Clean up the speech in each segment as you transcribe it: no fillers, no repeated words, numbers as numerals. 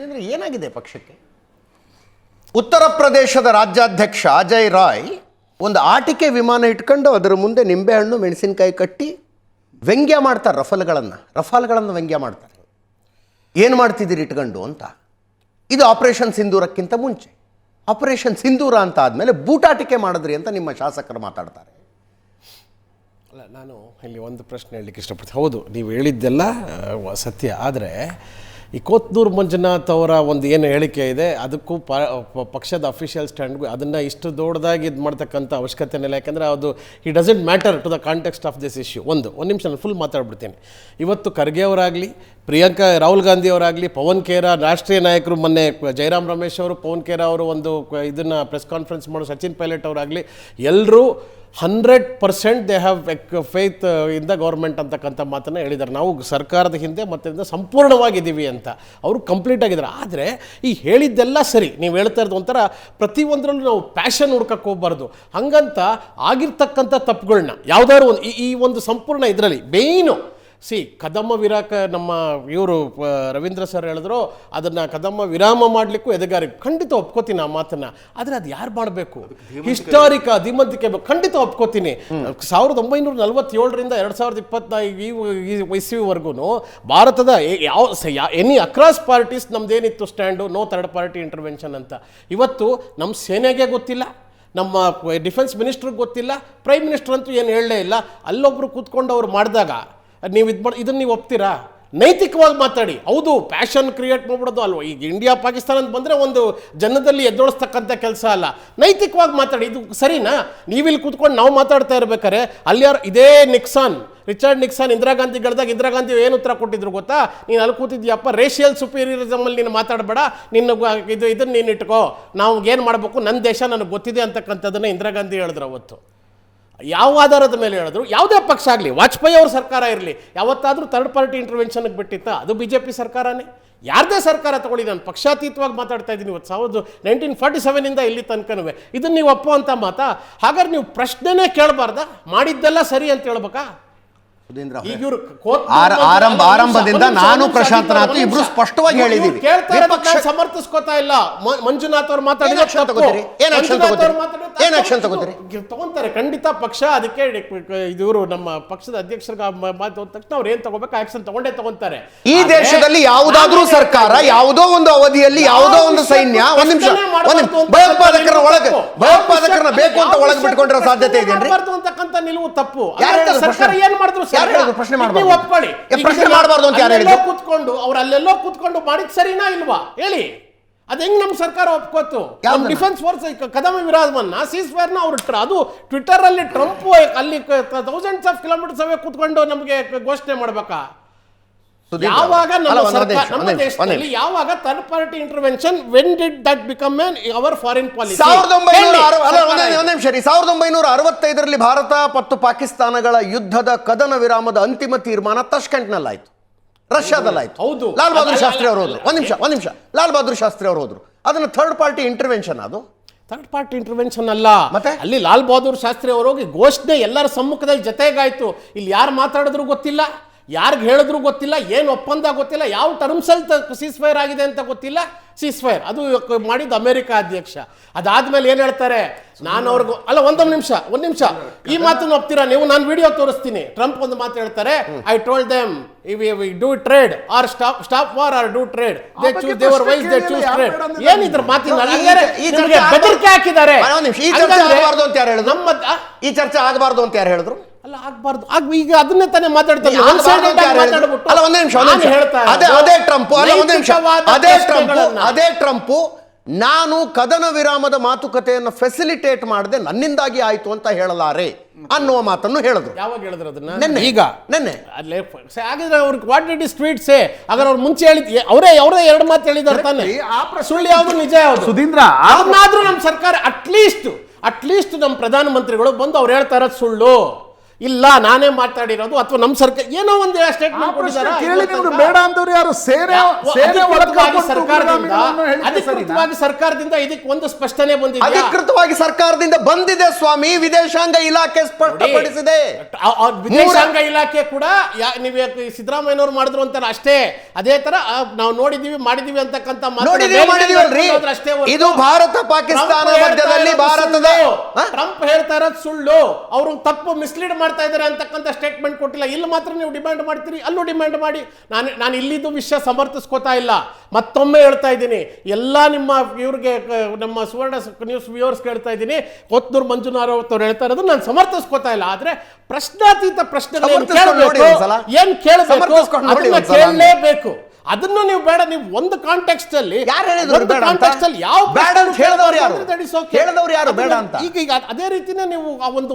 ಅಂದರೆ ಏನಾಗಿದೆ ಪಕ್ಷಕ್ಕೆ? ಉತ್ತರ ಪ್ರದೇಶದ ರಾಜ್ಯಾಧ್ಯಕ್ಷ ಅಜಯ್ ರಾಯ್ ಒಂದು ಆಟಿಕೆ ವಿಮಾನ ಇಟ್ಕೊಂಡು ಅದರ ಮುಂದೆ ನಿಂಬೆಹಣ್ಣು ಮೆಣಸಿನಕಾಯಿ ಕಟ್ಟಿ ವ್ಯಂಗ್ಯ ಮಾಡ್ತಾರೆ. ರಫಾಲ್ಗಳನ್ನು ವ್ಯಂಗ್ಯ ಮಾಡ್ತಾರೆ. ಏನು ಮಾಡ್ತಿದ್ದೀರಿ ಇಟ್ಕೊಂಡು ಅಂತ. ಇದು ಆಪರೇಷನ್ ಸಿಂಧೂರಕ್ಕಿಂತ ಮುಂಚೆ. ಆಪರೇಷನ್ ಸಿಂಧೂರ ಅಂತ ಆದಮೇಲೆ ಬೂಟಾಟಿಕೆ ಮಾಡಿದ್ರಿ ಅಂತ ನಿಮ್ಮ ಶಾಸಕರು ಮಾತಾಡ್ತಾರೆ. ಅಲ್ಲ, ನಾನು ಇಲ್ಲಿ ಒಂದು ಪ್ರಶ್ನೆ ಹೇಳಲಿಕ್ಕೆ ಇಷ್ಟಪಡ್ತೀನಿ. ಹೌದು, ನೀವು ಹೇಳಿದ್ದೆಲ್ಲ ಸತ್ಯ. ಆದರೆ ಈ ಕೋತ್ನೂರು ಮಂಜುನಾಥ್ ಅವರ ಒಂದು ಏನು ಹೇಳಿಕೆ ಇದೆ ಅದಕ್ಕೂ ಪಕ್ಷದ ಅಫಿಷಿಯಲ್ ಸ್ಟ್ಯಾಂಡ್ಗೂ ಅದನ್ನು ಇಷ್ಟು ದೊಡ್ಡದಾಗಿ ಇದು ಮಾಡ್ತಕ್ಕಂಥ ಅವಶ್ಯಕತೆ ಇಲ್ಲ. ಯಾಕೆಂದರೆ ಅದು it doesn't matter to the context of this issue. ಒಂದು ನಿಮಿಷ ನಾನು ಫುಲ್ ಮಾತಾಡ್ಬಿಡ್ತೀನಿ. ಇವತ್ತು ಖರ್ಗೆ ಅವರಾಗಲಿ, ಪ್ರಿಯಾಂಕಾ ರಾಹುಲ್ ಗಾಂಧಿ ಅವರಾಗಲಿ, ಪವನ್ ಖೇರಾ ರಾಷ್ಟ್ರೀಯ ನಾಯಕರು, ಮೊನ್ನೆ ಜಯರಾಮ್ ರಮೇಶ್ ಅವರು, ಪವನ್ ಖೇರಾ ಅವರು ಒಂದು ಇದನ್ನು ಪ್ರೆಸ್ ಕಾನ್ಫರೆನ್ಸ್ ಮಾಡೋ ಸಚಿನ್ ಪೈಲಟ್ ಅವರಾಗಲಿ, ಎಲ್ಲರೂ 100% they have faith in the government ಅಂತಕ್ಕಂಥ ಮಾತನ್ನು ಹೇಳಿದ್ದಾರೆ. ನಾವು ಸರ್ಕಾರದ ಹಿಂದೆ ಮತ್ತೆ ಸಂಪೂರ್ಣವಾಗಿದ್ದೀವಿ ಅಂತ ಅವರು ಕಂಪ್ಲೀಟ್ ಆಗಿದ್ದಾರೆ. ಆದರೆ ಈ ಹೇಳಿದ್ದೆಲ್ಲ ಸರಿ, ನೀವು ಹೇಳ್ತಾ ಇರೋದು ಒಂಥರ ಪ್ರತಿಯೊಂದರಲ್ಲೂ ನಾವು ಪ್ಯಾಷನ್ ಹುಡ್ಕಕ್ಕೆ ಹೋಗ್ಬಾರ್ದು. ಹಂಗಂತ ಆಗಿರ್ತಕ್ಕಂಥ ತಪ್ಪುಗಳನ್ನ ಯಾವುದಾದ್ರು ಒಂದು ಈ ಒಂದು ಸಂಪೂರ್ಣ ಇದರಲ್ಲಿ ಬೇಯ್ನು ಕದಮ್ಮ ವಿರಾಕ ನಮ್ಮ ಇವರು ರವೀಂದ್ರ ಸರ್ ಹೇಳಿದ್ರು, ಅದನ್ನು ಕದಮ್ಮ ವಿರಾಮ ಮಾಡಲಿಕ್ಕೂ ಎದೆಗಾರಿ ಖಂಡಿತ ಒಪ್ಕೋತೀನಿ ಆ ಮಾತನ್ನು. ಆದರೆ ಅದು ಯಾರು ಮಾಡಬೇಕು? ಹಿಸ್ಟಾರಿಕ ಧೀಮಂತಿಕೆ ಖಂಡಿತ ಒಪ್ಕೋತೀನಿ. 1947ರಿಂದ 2025 ಇಸ್ವಿವರೆಗೂ ಭಾರತದ ಎನಿ ಅಕ್ರಾಸ್ ಪಾರ್ಟೀಸ್ ನಮ್ದೇನಿತ್ತು stand, no third party intervention ಅಂತ. ಇವತ್ತು ನಮ್ಮ ಸೇನೆಗೆ ಗೊತ್ತಿಲ್ಲ, ನಮ್ಮ ಡಿಫೆನ್ಸ್ ಮಿನಿಸ್ಟ್ರಿಗೆ ಗೊತ್ತಿಲ್ಲ, ಪ್ರೈಮ್ ಮಿನಿಸ್ಟರ್ ಅಂತೂ ಏನು ಹೇಳಲೇ ಇಲ್ಲ. ಅಲ್ಲೊಬ್ಬರು ಕೂತ್ಕೊಂಡು ಅವ್ರು ಮಾಡಿದಾಗ ನೀವು ಇದನ್ನು ನೀವು ಒಪ್ತೀರಾ? ನೈತಿಕವಾಗಿ ಮಾತಾಡಿ. ಹೌದು, ಪ್ಯಾಷನ್ ಕ್ರಿಯೇಟ್ ಮಾಡ್ಬಿಡೋದು ಅಲ್ವ. ಈಗ ಇಂಡಿಯಾ ಪಾಕಿಸ್ತಾನ ಅಂತ ಬಂದರೆ ಒಂದು ಜನದಲ್ಲಿ ಎದ್ದೊಳಿಸ್ತಕ್ಕಂಥ ಕೆಲಸ ಅಲ್ಲ. ನೈತಿಕವಾಗಿ ಮಾತಾಡಿ. ಇದು ಸರಿನಾ? ನೀವಿಲ್ಲಿ ಕೂತ್ಕೊಂಡು ನಾವು ಮಾತಾಡ್ತಾ ಇರ್ಬೇಕಾರೆ ಅಲ್ಲಿ ಇದೇ ರಿಚರ್ಡ್ ನಿಕ್ಸನ್ ಇಂದಿರಾ ಗಾಂಧಿ ಗೆಳೆದಾಗ ಇಂದಿರಾ ಗಾಂಧಿ ಏನು ಉತ್ತರ ಕೊಟ್ಟಿದ್ರು ಗೊತ್ತಾ? ನೀನು ಅಲ್ಲಿ ಕೂತಿದ್ಯಪ್ಪ, ರೇಷಿಯಲ್ ಸುಪೀರಿಯರಿಸಮಲ್ಲಿ ನೀನು ಮಾತಾಡಬೇಡ, ಇದನ್ನು ನೀನು ಇಟ್ಕೋ, ನಾವು ಏನು ಮಾಡಬೇಕು, ನನ್ನ ದೇಶ ನನಗೆ ಗೊತ್ತಿದೆ ಅಂತಕ್ಕಂಥದ್ದನ್ನು ಇಂದಿರಾ ಗಾಂಧಿ ಹೇಳಿದ್ರು ಅವತ್ತು. ಯಾವ ಆಧಾರದ ಮೇಲೆ ಹೇಳಿದ್ರು? ಯಾವುದೇ ಪಕ್ಷ ಆಗಲಿ, ವಾಜಪೇಯಿ ಅವ್ರ ಸರ್ಕಾರ ಇರಲಿ, ಯಾವತ್ತಾದರೂ ಥರ್ಡ್ ಪಾರ್ಟಿ ಇಂಟರ್ವೆನ್ಷನ್ಗೆ ಬಿಟ್ಟಿತ್ತ? ಅದು BJP ಸರ್ಕಾರನೇ. ಯಾರದೇ ಸರ್ಕಾರ ತಗೊಳ್ಳಿ, ನಾನು ಪಕ್ಷಾತೀತವಾಗಿ ಮಾತಾಡ್ತಾ ಇದ್ದೀನಿ. ಇವತ್ತು 1947ಇಂದ ಇಲ್ಲಿ ತನಕನೂ ಇದನ್ನು ನೀವು ಒಪ್ಪುವಂಥ ಮಾತಾ? ಹಾಗಾದ್ರೆ ನೀವು ಪ್ರಶ್ನೆನೇ ಕೇಳಬಾರ್ದಾ? ಮಾಡಿದ್ದೆಲ್ಲ ಸರಿ ಅಂತ ಹೇಳ್ಬೇಕಾ? ಆರಂಭದಿಂದ ನಾನು ಪ್ರಶಾಂತನಾಥ್ ಇಬ್ರು ಸ್ಪಷ್ಟವಾಗಿ ಹೇಳಿದ್ದೀವಿ. ಸಮರ್ಥಿಸ್ಕೋತಾ ಇಲ್ಲ. ಮಂಜುನಾಥ್ ಅವ್ರು ತಗೊಂತಾರೆ ಖಂಡಿತ ಪಕ್ಷ. ಅದಕ್ಕೆ ಇವರು ನಮ್ಮ ಪಕ್ಷದ ಅಧ್ಯಕ್ಷರ ಮಾತು ತಕ್ಷಣ ಅವ್ರು ಏನ್ ತಗೋಬೇಕು ಆಕ್ಷನ್ ತಗೊಂತಾರೆ. ಈ ದೇಶದಲ್ಲಿ ಯಾವುದಾದ್ರೂ ಸರ್ಕಾರ ಯಾವುದೋ ಒಂದು ಅವಧಿಯಲ್ಲಿ ಯಾವುದೋ ಒಂದು ಸೈನ್ಯ ಭಯೋತ್ಪಾದಕರನ್ನ ಬೇಕು ಅಂತ ಒಳಗೆ ಬಿಟ್ಕೊಂಡಿರೋ ಸಾಧ್ಯತೆ ಇದೆ ಅಂತಕ್ಕಂಥ ನಿಲುವು ತಪ್ಪು. ಸರ್ಕಾರ ಏನ್ ಮಾಡಿದ್ರು ಪ್ರಶ್ನೆ ಮಾಡಬಾರ್ದು ಅಂತ ಯಾರು ಹೇಳಿದ್ರು? ಕೂತ್ಕೊಂಡು ಅವ್ರು ಅಲ್ಲೆಲ್ಲೋ ಕೂತ್ಕೊಂಡು ಮಾಡಿದ್ ಸರಿನಾ ಇಲ್ವಾ ಹೇಳಿ? ಅದ್ ಹೆಂಗ್ ನಮ್ಮ ಸರ್ಕಾರ ಒಪ್ಕೋತು? ಡಿಫೆನ್ಸ್ ಫೋರ್ಸ್ ಕದಮ ವಿರಾಮನ್ನ ಸೀಸ್ಫೈರ್ನ ಅವ್ರು ಅದು ಟ್ವಿಟರ್ ಅಲ್ಲಿ ಟ್ರಂಪ್ ಅಲ್ಲಿ ಥೌಸಂಡ್ಸ್ ಆಫ್ ಕಿಲೋಮೀಟರ್ಸ್ ಅವೇ ಕೂತ್ಕೊಂಡು ನಮಗೆ ಘೋಷಣೆ ಮಾಡ್ಬೇಕಾ? ಯಾವಾಗ ನಮ್ಮ ದೇಶದಲ್ಲಿ ಯಾವಾಗ third party intervention when did that become our foreign policy? 1965ರಲ್ಲಿ ಭಾರತ ಮತ್ತು ಪಾಕಿಸ್ತಾನಗಳ ಯುದ್ಧದ ಕದನ ವಿರಾಮದ ಅಂತಿಮ ತೀರ್ಮಾನ ತಷ್ಕೆಂಟ್ನಲ್ಲಾಯ್ತು, ರಷ್ಯಾದಲ್ಲಾಯ್ತು. ಹೌದು, ಲಾಲ್ ಬಹದ್ದೂರ್ ಶಾಸ್ತ್ರಿ ಅವರು ಹೋದ್ರು. ಒಂದ್ ನಿಮಿಷ ಲಾಲ್ ಬಹದ್ದೂರ್ ಶಾಸ್ತ್ರಿ ಅವರು ಹೋದ್ರು. ಅದನ್ನ ಥರ್ಡ್ ಪಾರ್ಟಿ ಇಂಟರ್ವೆನ್ಷನ್. ಅದು ಥರ್ಡ್ ಪಾರ್ಟಿ ಇಂಟರ್ವೆನ್ಷನ್ ಅಲ್ಲ. ಮತ್ತೆ ಅಲ್ಲಿ ಲಾಲ್ ಬಹದ್ದೂರ್ ಶಾಸ್ತ್ರಿ ಅವರು ಹೋಗಿ ಘೋಷಣೆ ಎಲ್ಲರ ಸಮ್ಮುಖದಲ್ಲಿ ಜೊತೆಗಾಯ್ತು. ಇಲ್ಲಿ ಯಾರು ಮಾತಾಡಿದ್ರು ಗೊತ್ತಿಲ್ಲ, ಯಾರಿಗೆ ಹೇಳಿದ್ರು ಗೊತ್ತಿಲ್ಲ, ಏನು ಒಪ್ಪಂದ ಗೊತ್ತಿಲ್ಲ, ಯಾವ ಟರ್ಮ್ಸಲ್ಲಿ ಸೀಸ್ಫೈರ್ ಆಗಿದೆ ಅಂತ ಗೊತ್ತಿಲ್ಲ. ಸೀಸ್ಫೈರ್ ಅದು ಮಾಡಿದ್ದು ಅಮೆರಿಕ ಅಧ್ಯಕ್ಷ. ಅದಾದ್ಮೇಲೆ ಏನು ಹೇಳ್ತಾರೆ? ನಾನು ಅವ್ರಿಗೂ ಅಲ್ಲ, ಒಂದು ನಿಮಿಷ ಈ ಮಾತನ್ನು ಒಪ್ತೀರಾ ನೀವು? ನಾನು ವಿಡಿಯೋ ತೋರಿಸ್ತೀನಿ. ಟ್ರಂಪ್ ಒಂದು ಮಾತು ಹೇಳ್ತಾರೆ, I told them do trade or stop war or do trade, they choose otherwise they choose trade. ಏನಿದ್ರ ಮಾತಿನ ಬೆದರಿಕೆ ಹಾಕಿದ್ದಾರೆ. ಈ ಚರ್ಚೆ ಆಗಬಾರ್ದು ಅಂತ ಯಾರು ಹೇಳಿದ್ರು? ಅಲ್ಲ, ಆಗ್ಬಾರ್ದು. ಈಗ ಅದನ್ನೇ ತಾನೇ ಮಾತಾಡ್ತಾರೆ. ಅದೇ ಟ್ರಂಪ್ ನಾನು ಕದನ ವಿರಾಮದ ಮಾತುಕತೆಯನ್ನು ಫೆಸಿಲಿಟೇಟ್ ಮಾಡದೆ ನನ್ನಿಂದಾಗಿ ಆಯ್ತು ಅಂತ ಹೇಳಲಾರೆ ಅನ್ನುವ ಮಾತನ್ನು ಹೇಳಿದ್ರು. ಯಾವಾಗ ಹೇಳಿದ್ರು ಅದನ್ನ? ಈಗ ನಿನ್ನೆ. ಹಾಗಿದ್ರೆ ಅವ್ರಿಗೆ ವಾಟ್ ಡಿಡ್ ಹಿ ಟ್ವೀಟ್ ಸೇ? ಹಾಗಾದ್ರೆ ಅವ್ರು ಮುಂಚೆ ಹೇಳಿದ್ ಅವರೇ ಎರಡು ಮಾತು ಹೇಳಿದಾರೆ ತಾನೆ. ಸುಳ್ಳು ಯಾವುದು ನಿಜ ಯಾವುದು? ಸುಧೀಂದ್ರ, ಅದನ್ನಾದ್ರೂ ನಮ್ಮ ಸರ್ಕಾರ ಅಟ್ಲೀಸ್ಟ್ ನಮ್ಮ ಪ್ರಧಾನಮಂತ್ರಿಗಳು ಬಂದು ಅವ್ರು ಹೇಳ್ತಾ ಇರೋದು ಸುಳ್ಳು. ಇಲ್ಲ ನಾನೇ ಮಾತಾಡಿರೋದು ಅಥವಾ ನಮ್ಮ ಸರ್ಕಾರ ಏನೋ ಒಂದು ಸ್ಟೇಟ್ಮೆಂಟ್ ಕೊಟ್ಟಿದ್ದಾರೆ. ಕೇಳಿ ನೀವು ಬೇಡ ಅಂತವ್ರು ಯಾರು? ಸೇನೆ ಅಧಿಕೃತವಾಗಿ ಸರ್ಕಾರದಿಂದ ಇದಕ್ಕೆ ಒಂದು ಸ್ಪಷ್ಟನೆ ಬಂದಿದೆ. ಅಧಿಕೃತವಾಗಿ ಸರ್ಕಾರದಿಂದ ಬಂದಿದೆ ಸ್ವಾಮಿ. ವಿದೇಶಾಂಗ ಇಲಾಖೆ ಸ್ಪಷ್ಟಪಡಿಸಿದೆ. ವಿದೇಶಾಂಗ ಇಲಾಖೆ ಕೂಡ ನೀವು ಸಿದ್ದರಾಮಯ್ಯನವರು ಮಾಡಿದ್ರು ಅಂತಾರೆ ಅಷ್ಟೇ. ಅದೇ ತರ ನಾವು ನೋಡಿದೀವಿ ಮಾಡಿದೀವಿ ಅಂತಕ್ಕಂಥ ಇದು ಭಾರತ ಪಾಕಿಸ್ತಾನ ಮಧ್ಯದಲ್ಲಿ ಭಾರತದ ಟ್ರಂಪ್ ಹೇಳ್ತಾ ಇರೋದು ಸುಳ್ಳು. ಅವರು ತಪ್ಪು ಮಿಸ್ಲೀಡ್ ಮಾಡ್ತಾ ಇದ್ದಾರೆ ಅಂತಕ್ಕಂಥ ಸ್ಟೇಟ್ಮೆಂಟ್ ಕೊಟ್ಟಿಲ್ಲ. ಇಲ್ಲಿ ಮಾತ್ರ ನೀವು ಡಿಮ್ಯಾಂಡ್ ಮಾಡ್ತೀರಿ, ಅಲ್ಲೂ ಡಿಮ್ಯಾಂಡ್ ಮಾಡಿ. ನಾನು ಇಲ್ಲಿದ್ದು ವಿಷಯ ಸಮರ್ಥಿಸ್ಕೋತಾ ಇಲ್ಲ. ಮತ್ತೊಮ್ಮೆ ಹೇಳ್ತಾ ಇದ್ದೀನಿ, ಎಲ್ಲ ನಿಮ್ಮ ಇವ್ರಿಗೆ ನಮ್ಮ ಸುವರ್ಣ ನ್ಯೂಸ್ ವ್ಯೂವರ್ಸ್ ಹೇಳ್ತಾ ಇದ್ದೀನಿ, ಕೊತ್ತೂರು ಮಂಜುನಾಥ್ ಅವ್ರು ಹೇಳ್ತಾ ಇರೋದು ನಾನು ಸಮರ್ಥಿಸ್ಕೋತಾ ಇಲ್ಲ. ಆದ್ರೆ ಪ್ರಶ್ನಾತೀತ ಪ್ರಶ್ನೆಗಳು ಏನ್ ಕೇಳಬೇಕು ಅದನ್ನ ಕೇಳಲೇಬೇಕು. ಅದನ್ನು ನೀವು ಬೇಡ, ನೀವು ಒಂದು ಕಾಂಟೆಕ್ಸ್ಟ್ ಅಲ್ಲಿ ಯಾರು ಹೇಳಿದ್ರು ಬೇಡ ಅಂತ? ಯಾವ ಬೇಡ ಅಂತ ಹೇಳಿದವರು ಯಾರು? ಹೇಳಿದವರು ಯಾರು ಬೇಡ ಅಂತ? ಈಗ ಅದೇ ರೀತಿನೇ ನೀವು ಆ ಒಂದು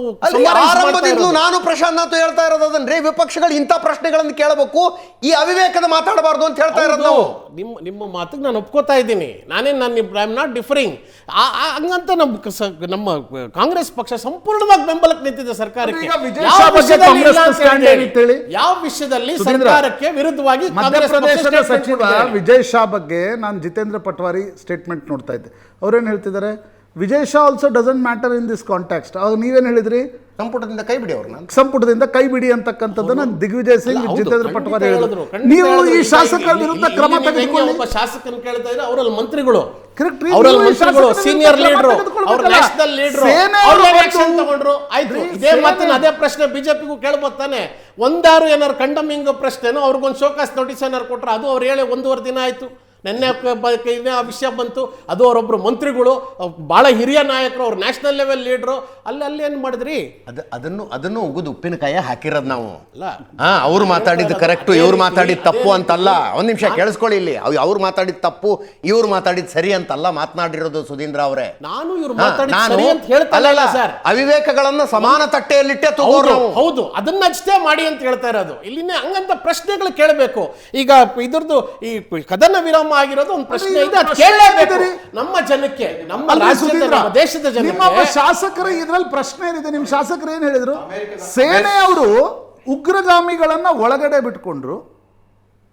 ಆರಂಭದಿಂದಲೂ ನಾನು ಪ್ರಶಾಂತ್ ಹೇಳ್ತಾ ಇರೋದು ಅದನ್ನೇ, ವಿಪಕ್ಷಗಳು ಇಂಥ ಪ್ರಶ್ನೆಗಳನ್ನು ಕೇಳಬೇಕು, ಈ ಅವಿವೇಕದ ಮಾತಾಡಬಾರ್ದು ಅಂತ ಹೇಳ್ತಾ ಇರೋದು ನಾವು. ನಿಮ್ಮ ಮಾತಿಗೆ ನಾನು ಒಪ್ಕೋತಾ ಇದ್ದೀನಿ. I am not differing. ಹಂಗಂತ ನಮ್ಮ ಕಾಂಗ್ರೆಸ್ ಪಕ್ಷ ಸಂಪೂರ್ಣವಾಗಿ ಬೆಂಬಲಕ್ಕೆ ನಿಂತಿದೆ ಸರ್ಕಾರಕ್ಕೆ. ಯಾವ ವಿಷಯದಲ್ಲಿ ಸರ್ಕಾರಕ್ಕೆ ವಿರುದ್ಧವಾಗಿ ಮಧ್ಯಪ್ರದೇಶದ ಸಚಿವ ವಿಜಯ್ ಶಾ ಬಗ್ಗೆ ನಾನು ಜಿತೇಂದ್ರ ಪಟ್ವಾರಿ ಸ್ಟೇಟ್ಮೆಂಟ್ ನೋಡ್ತಾ ಇದ್ದೆ. ಅವ್ರೇನು ಹೇಳ್ತಿದ್ದಾರೆ, Vijay Shah also doesn't matter in this context. ಅವಾಗ ನೀವೇನು ಹೇಳಿದ್ರಿ? ಸಂಪುಟದಿಂದ ಕೈ ಬಿಡಿ ಅವ್ರನ್ನ, ಸಂಪುಟದಿಂದ ಕೈ ಬಿಡಿ ಅಂತಕ್ಕಂಥದ್ದನ್ನ ದಿಗ್ವಿಜಯ್ ಸಿಂಗ್ ಜಿತೇಂದ್ರ ಪಟ್ವಾರಿ ಹೇಳಿದ್ರು. ನೀವು ಈ ಶಾಸಕರ ವಿರುದ್ಧ ಕ್ರಮ ತೆಗೆದುಕೊಳ್ಳಿ. ಒಬ್ಬ ಶಾಸಕನ ಕೇಳ್ತಾ ಇದ್ರೆ ಅವರಲ್ಲಿ ಮಂತ್ರಿಗಳು, ಅವರಲ್ಲಿ ಮಂತ್ರಿಗಳು, ಸೀನಿಯರ್ ಲೀಡರ್, ಅವ್ರ ನ್ಯಾಷನಲ್ ಲೀಡರ್ ಆಕ್ಷನ್ ತಗೊಂಡ್ರು. ಆಯ್ತು, ಇದೇ ಮಾತನ್ನ ಅದೇ ಪ್ರಶ್ನೆ ಬಿಜೆಪಿಗೂ ಕೇಳ್ಬೋದು ತಾನೆ. ಒಂದಾರು ಏನಾರು ಕಂಡಮಿಂಗ್ ಪ್ರಶ್ನೆನೋ ಅವ್ರಿಗೊಂದು ಶೋಕಾಸ್ ನೋಟಿಸ್ ಏನಾರು ಕೊಟ್ರೆ ಅದು ಅವ್ರು ಹೇಳಿ 1.5 ದಿನ ಆಯ್ತು. ನೆನ್ನೆ ಆ ವಿಷಯ ಬಂತು. ಅದು ಅವರೊಬ್ರು ಮಂತ್ರಿಗಳು, ಬಹಳ ಹಿರಿಯ ನಾಯಕರು, ಅವ್ರು ನ್ಯಾಷನಲ್ ಲೆವೆಲ್ ಲೀಡ್ರು. ಅಲ್ಲಿ ಏನು ಮಾಡಿದ್ರಿ? ಅದನ್ನು ಉಗಿದು ಉಪ್ಪಿನಕಾಯಿ ಹಾಕಿರೋದು ನಾವು. ಅವ್ರು ಮಾತಾಡಿದ್ದು ಕರೆಕ್ಟು, ಇವ್ರು ಮಾತಾಡಿದ್ದು ತಪ್ಪು ಅಂತಲ್ಲ. ಒಂದ್ ನಿಮಿಷ ಕೇಳಿಸ್ಕೊಳ್ಳಿ, ಇಲ್ಲಿ ಅವ್ರು ಮಾತಾಡಿದ ತಪ್ಪು, ಇವ್ರು ಮಾತಾಡಿದ ಸರಿ ಅಂತಲ್ಲ ಮಾತನಾಡಿರೋದು ಸುಧೀಂದ್ರ ಅವರೇ. ನಾನು ಇವ್ರು ಮಾತಾಡಿದ ಸರಿ ಅಂತ ಹೇಳ್ತಾ ಇಲ್ಲ ಸರ್. ಅವಿವೇಕಗಳನ್ನ ಸಮಾನ ತಟ್ಟೆಯಲ್ಲಿಟ್ಟೆ ತಗೋರು. ಹೌದು, ಅದನ್ನ ಅಷ್ಟೇ ಮಾಡಿ ಅಂತ ಹೇಳ್ತಾ ಇರೋದು. ಇಲ್ಲಿನೇ ಹಂಗಂತ ಪ್ರಶ್ನೆಗಳು ಕೇಳಬೇಕು. ಈಗ ಇದ್ರದ್ದು ಈ ಕದನ ವಿರಾಮ ಆಗಿರೋದು ಒಂದು ಪ್ರಶ್ನೆ ಇದೆ, ಅದು ಕೇಳಲೇಬೇಕು ನಮ್ಮ ಜನಕ್ಕೆ, ನಮ್ಮ ರಾಜ್ಯದ, ನಮ್ಮ ದೇಶದ ಜನಕ್ಕೆ. ನಿಮ್ಮ ಶಾಸಕರ ಇದ್ರಲ್ಲಿ ಪ್ರಶ್ನೆ ಏನಿದೆ? ನಿಮ್ಮ ಶಾಸಕರು ಏನ್ ಹೇಳಿದ್ರು? ಸೇನೆಯವರು ಉಗ್ರಗಾಮಿಗಳನ್ನ ಒಳಗಡೆ ಬಿಟ್ಕೊಂಡ್ರು.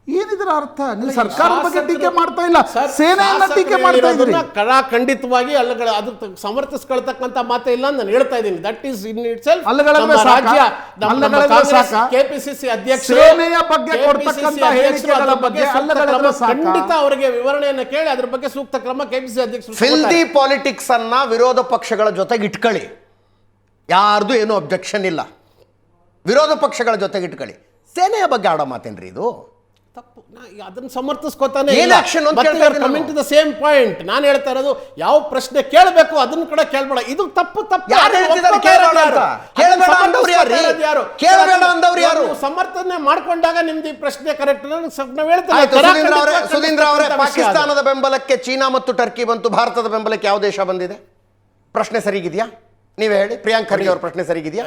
ಏನಿದ್ರ ಅರ್ಥ? ನೀವು ಸರ್ಕಾರದ ಬಗ್ಗೆ ಟೀಕೆ ಮಾಡ್ತಾ ಇಲ್ಲ, ಸೇನೆಯನ್ನ ಟೀಕೆ ಮಾಡ್ತಾ ಇದ್ದೀರಿ. ಖಂಡಿತವಾಗಿ ಅಲ್ಲಗಳ ಅದು ಸಮರ್ಥಿಸ್ಕೊಳ್ತಕ್ಕಂತ ಮಾತೇ ಇಲ್ಲ ನಾನು ಹೇಳ್ತಾ ಇದ್ದೀನಿ. That is in it self. KPCC ಅಧ್ಯಕ್ಷ ಸೇನೆಯ ಬಗ್ಗೆ ಕೊಡ್ತಕ್ಕಂತ ಹೇಳಿಕೆಗಳ ಬಗ್ಗೆ ಖಂಡಿತ ಅವರಿಗೆ ವಿವರಣೆಯನ್ನು ಕೇಳಿ ಅದ್ರ ಬಗ್ಗೆ ಸೂಕ್ತ ಕ್ರಮ ಕೆಪಿಸಿಸಿ ಅಧ್ಯಕ್ಷರು. ಫಿಲ್ದಿ ಪಾಲಿಟಿಕ್ಸ್ ಅನ್ನ ವಿರೋಧ ಪಕ್ಷಗಳ ಜೊತೆಗೆ ಇಟ್ಕೊಳ್ಳಿ, ಯಾರ್ದು ಏನು ಅಬ್ಜೆಕ್ಷನ್ ಇಲ್ಲ. ವಿರೋಧ ಪಕ್ಷಗಳ ಜೊತೆಗೆ ಇಟ್ಕೊಳ್ಳಿ. ಸೇನೆಯ ಬಗ್ಗೆ ಆಡೋ ಮಾತೇನ್ರಿ ಇದು? ತಪ್ಪು. ಅದನ್ನ ಸಮರ್ಥಿಸ್ಕೋತಾನೆ coming to the same point. ನಾನು ಹೇಳ್ತಾ ಇರೋದು, ಯಾವ ಪ್ರಶ್ನೆ ಕೇಳಬೇಕು ಅದನ್ನ ಕೂಡ ಕೇಳಬೇಡ. ಇದು ತಪ್ಪು. ಸಮರ್ಥನೆ ಮಾಡ್ಕೊಂಡಾಗ ನಿಮ್ದು ಈ ಪ್ರಶ್ನೆ ಕರೆಕ್ಟ್. ಸುಧೀಂದ್ರ ಅವರೇ, ಪಾಕಿಸ್ತಾನದ ಬೆಂಬಲಕ್ಕೆ ಚೀನಾ ಮತ್ತು ಟರ್ಕಿ ಬಂತು, ಭಾರತದ ಬೆಂಬಲಕ್ಕೆ ಯಾವ ದೇಶ ಬಂದಿದೆ? ಪ್ರಶ್ನೆ ಸರಿಗಿದೆಯಾ? ನೀವೇ ಹೇಳಿ. ಪ್ರಿಯಾಂಕ್ ಖರ್ಗೆ ಅವ್ರ ಪ್ರಶ್ನೆ ಸರಿಗಿದೆಯಾ?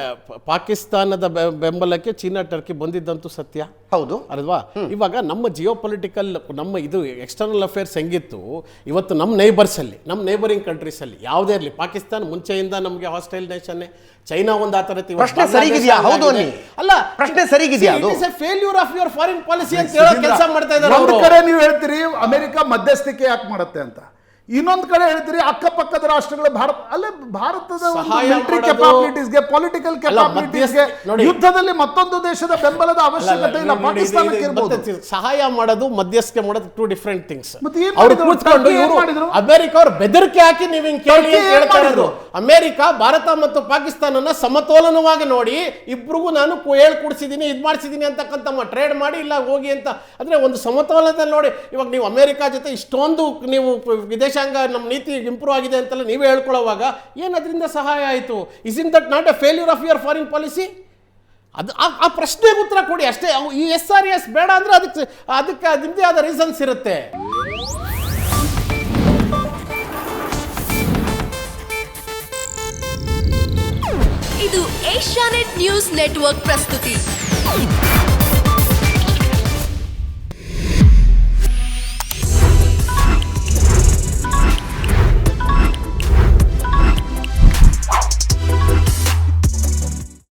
ಪಾಕಿಸ್ತಾನದ ಬೆಂಬಲಕ್ಕೆ ಚೀನಾ ಟರ್ಕಿ ಬಂದಿದ್ದಂತೂ ಸತ್ಯ, ಹೌದು ಅಲ್ವಾ? ಇವಾಗ ನಮ್ಮ ಜಿಯೋ ಪೊಲಿಟಿಕಲ್, ನಮ್ಮ ಇದು ಎಕ್ಸ್ಟರ್ನಲ್ ಅಫೇರ್ಸ್ ಹೆಂಗಿತ್ತು, ಇವತ್ತು ನಮ್ಮ ನೇಬರ್ಸ್ ಅಲ್ಲಿ, ನಮ್ಮ ನೇಬರಿಂಗ್ ಕಂಟ್ರೀಸ್ ಅಲ್ಲಿ ಯಾವುದೇ ಇರಲಿ, ಪಾಕಿಸ್ತಾನ ಮುಂಚೆಯಿಂದ ನಮಗೆ ಹಾಸ್ಟೈಲ್ ನೇಷನ್, ಚೈನಾ ಒಂದು ಆ ತರ. ಪ್ರಶ್ನೆ ಸರಿಗಿದೆಯಾ? ಹೌದು ಅಲ್ಲ, ಪ್ರಶ್ನೆ ಸರಿಗಿದೆಯಾ? ಅದು failure of your foreign policy ಅಂತ ಹೇಳೋ ಕೆಲಸ ಮಾಡ್ತಾ ಇದ್ದಾರೆ. ಒಂದು ಕಡೆ ನೀವು ಹೇಳ್ತೀರಿ ಅಮೆರಿಕ ಮಧ್ಯಸ್ಥಿಕೆ ಯಾಕೆ ಮಾಡುತ್ತೆ ಅಂತ, ಇನ್ನೊಂದು ಕಡೆ ಹೇಳ್ತೀರಿ ಅಕ್ಕಪಕ್ಕದ ರಾಷ್ಟ್ರಗಳು ಭಾರತದ ಕೆಪಾಬಿಲಿಟೀಸ್ಗೆ, ಪೊಲಿಟಿಕಲ್ ಕೆಪಾಬಿಲಿಟೀಸ್ಗೆ, ಯುದ್ಧದಲ್ಲಿ ಮತ್ತೊಂದು ದೇಶದ ಬೆಂಬಲದ ಅವಶ್ಯಕತೆ ಇಲ್ಲ. ಪಾಕಿಸ್ತಾನಕ್ಕೆ ಇರಬಹುದು. ಸಹಾಯ ಮಾಡೋದು, ಮಧ್ಯಸ್ಥಿಕೆ ಮಾಡೋದು ಟು ಡಿಫರೆಂಟ್ ಥಿಂಗ್ಸ್. ಅವರು ಕೂತ್ಕೊಂಡು ಅಮೆರಿಕ ಅವ್ರು ಬೆದರಿಕೆ ಹಾಕಿ ನೀವು ಹಿಂಗೆ ಕೇಳಿ ಅಂತ ಹೇಳ್ತಾ ಇರೋದು. ಅಮೆರಿಕ ಭಾರತ ಮತ್ತು ಪಾಕಿಸ್ತಾನನ ಸಮತೋಲನವಾಗಿ ನೋಡಿ, ಇಬ್ರಿಗೂ ನಾನು ಹೇಳ್ಕೊಡ್ಸಿದೀನಿ, ಇದು ಮಾಡಿಸಿದೀನಿ ಅಂತಕ್ಕಂಥ ಟ್ರೇಡ್ ಮಾಡಿ ಇಲ್ಲ ಹೋಗಿ ಅಂತ, ಅಂದ್ರೆ ಒಂದು ಸಮತೋಲನದಲ್ಲಿ ನೋಡಿ. ಇವಾಗ ನೀವು ಅಮೆರಿಕ ಜೊತೆ ಇಷ್ಟೊಂದು ನೀವು ವಿದೇಶ ನಮ್ಮ ನೀತಿ ಇಂಪ್ರೂವ್ ಆಗಿದೆ ಅಂತೆಲ್ಲ ನೀವೇ ಹೇಳ್ಕೊಳ್ಳುವಾಗ ಏನದ್ರಿಂದ ಸಹಾಯ ಆಯಿತು? Is in that not A failure of your foreign policy? ಅದು ಆ ಪ್ರಶ್ನೆಗೆ ಉತ್ತರ ಕೊಡಿ ಅಷ್ಟೇ. ಈ SRES ಬೇಡ ಅಂದ್ರೆ ಅದಕ್ಕೆ ನಿಮ್ಮದೇ ಆದ ರೀಸನ್ಸ್ ಇರುತ್ತೆ. ಇದು ಏಷ್ಯಾನೆಟ್ ನ್ಯೂಸ್ ನೆಟ್ವರ್ಕ್ ಪ್ರಸ್ತುತಿ.